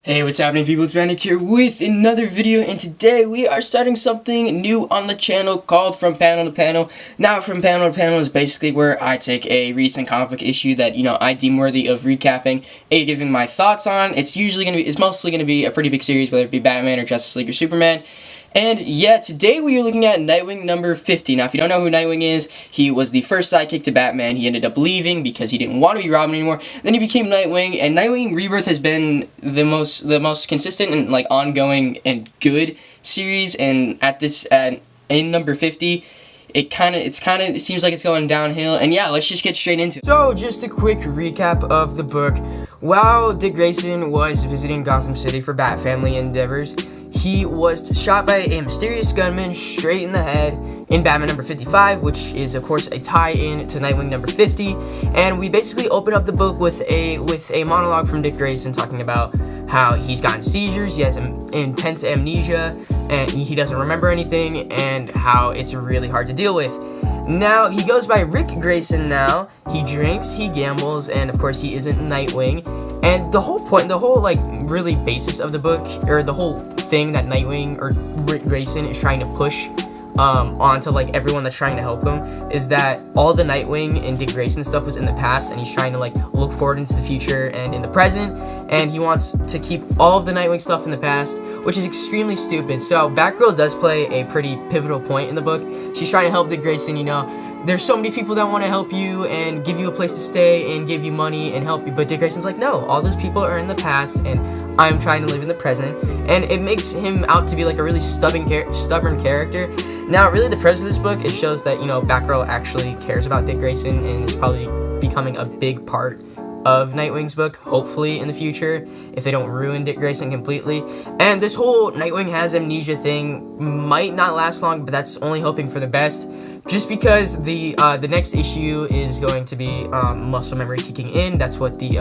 Hey, what's happening, people? It's Manic here with another video, and today we are starting something new on the channel called From Panel to Panel. Now, From Panel to Panel is basically where I take a recent comic book issue that, I deem worthy of recapping, giving my thoughts on. It's mostly gonna be a pretty big series, whether it be Batman or Justice League or Superman. And yeah, today we are looking at Nightwing number 50. Now, if you don't know who Nightwing is, he was the first sidekick to Batman. He ended up leaving because he didn't want to be Robin anymore. Then he became Nightwing, and Nightwing Rebirth has been the most consistent and ongoing and good series. And in number 50, it seems like it's going downhill. And yeah, let's just get straight into it. So, just a quick recap of the book. While Dick Grayson was visiting Gotham City for Bat Family endeavors, he was shot by a mysterious gunman straight in the head in Batman number 55, which is of course a tie-in to Nightwing number 50. And we basically open up the book with a monologue from Dick Grayson talking about how he's gotten seizures, he has intense amnesia, and he doesn't remember anything, and how it's really hard to deal with. Now, he goes by Rick Grayson now. He drinks, he gambles, and of course he isn't Nightwing. And the whole point, the whole really basis of the book, or the whole thing that Nightwing or Rick Grayson is trying to push onto everyone that's trying to help him, is that all the Nightwing and Dick Grayson stuff was in the past, and he's trying to look forward into the future and in the present, and he wants to keep all of the Nightwing stuff in the past, which is extremely stupid. So Batgirl does play a pretty pivotal point in the book. She's trying to help Dick Grayson. There's so many people that want to help you and give you a place to stay and give you money and help you, but Dick Grayson's like, no, all those people are in the past and I'm trying to live in the present. And it makes him out to be a really stubborn character. Now, really, the premise of this book, it shows that, Batgirl actually cares about Dick Grayson and is probably becoming a big part of Nightwing's book, hopefully in the future, if they don't ruin Dick Grayson completely. And this whole Nightwing has amnesia thing might not last long, but that's only hoping for the best. Just because the next issue is going to be muscle memory kicking in. That's what the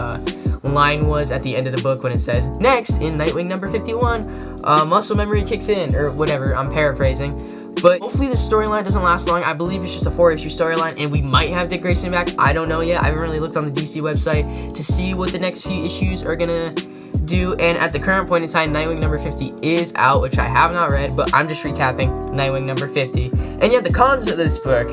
line was at the end of the book when it says, next, in Nightwing number 51, muscle memory kicks in, or whatever, I'm paraphrasing. But hopefully this storyline doesn't last long. I believe it's just a 4-issue storyline, and we might have Dick Grayson back. I don't know yet. I haven't really looked on the DC website to see what the next few issues are gonna do, and at the current point in time, Nightwing number 50 is out, which I have not read, but I'm just recapping Nightwing number 50. And yet the cons of this book,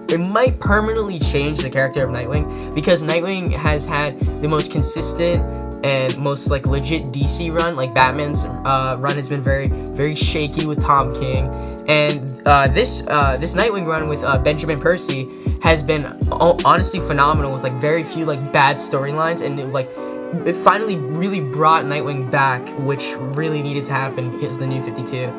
it might permanently change the character of Nightwing, because Nightwing has had the most consistent and most legit DC run. Batman's run has been very, very shaky with Tom King, and this Nightwing run with Benjamin Percy has been honestly phenomenal, with very few bad storylines, and it finally really brought Nightwing back, which really needed to happen because of the New 52.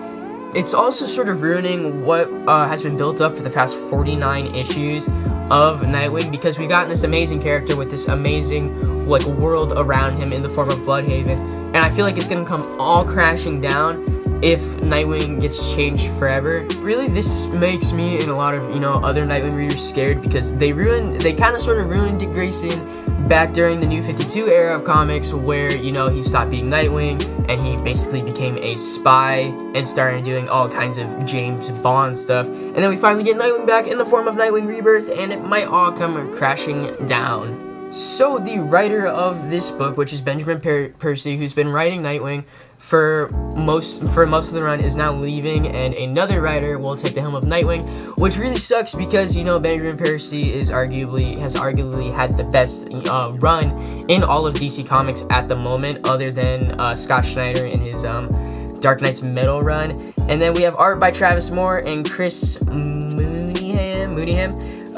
It's also sort of ruining what has been built up for the past 49 issues of Nightwing, because we've gotten this amazing character with this amazing world around him in the form of Bloodhaven, and I feel like it's gonna come all crashing down if Nightwing gets changed forever. Really, this makes me and a lot of other Nightwing readers scared, because they kind of sort of ruined Dick Grayson back during the New 52 era of comics, where he stopped being Nightwing and he basically became a spy and started doing all kinds of James Bond stuff. And then we finally get Nightwing back in the form of Nightwing Rebirth, and it might all come crashing down. So the writer of this book, which is Benjamin Percy, who's been writing Nightwing for most of the run, is now leaving, and another writer will take the helm of Nightwing, which really sucks, because Benjamin Percy has arguably had the best run in all of DC Comics at the moment, other than Scott Snyder in his Dark Knight's Metal run. And then we have art by Travis Moore and Chris Mooneyham.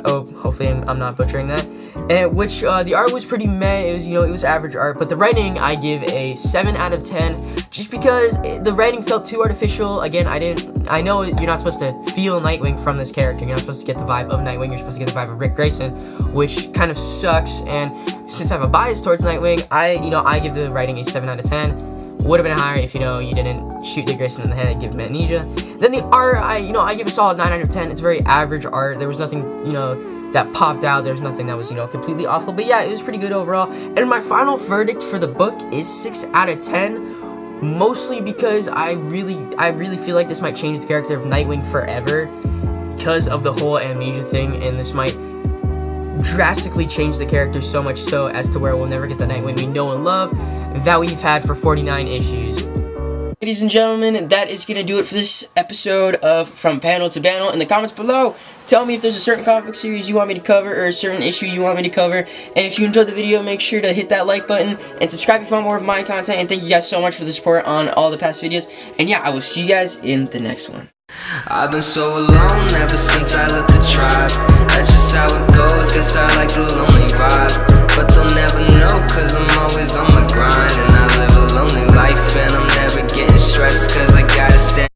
Oh, hopefully I'm not butchering that. And which the art was pretty meh. It was average art, but the writing I give a 7 out of 10, just because the writing felt too artificial. Again, I know you're not supposed to feel Nightwing from this character. You're not supposed to get the vibe of Nightwing. You're supposed to get the vibe of Rick Grayson, which kind of sucks. And since I have a bias towards Nightwing, I give the writing a 7 out of 10. Would have been higher if you didn't shoot Dick Grayson in the head and give him amnesia. Then the art, I give a solid 9 out of 10. It's very average art. There was nothing that popped out. There was nothing that was completely awful. But yeah, it was pretty good overall. And my final verdict for the book is 6 out of 10. Mostly because I really feel like this might change the character of Nightwing forever, because of the whole amnesia thing, and this might drastically change the character, so much so as to where we'll never get the Nightwing we know and love. that we've had for 49 issues. Ladies and gentlemen, that is going to do it for this episode of From Panel to Panel. In the comments below, tell me if there's a certain comic book series you want me to cover or a certain issue you want me to cover. And if you enjoyed the video, make sure to hit that like button and subscribe if you want more of my content. And thank you guys so much for the support on all the past videos. And yeah, I will see you guys in the next one. I've been so alone ever since I left the tribe. That's just how it goes, guess I like the lonely vibe. But they'll never know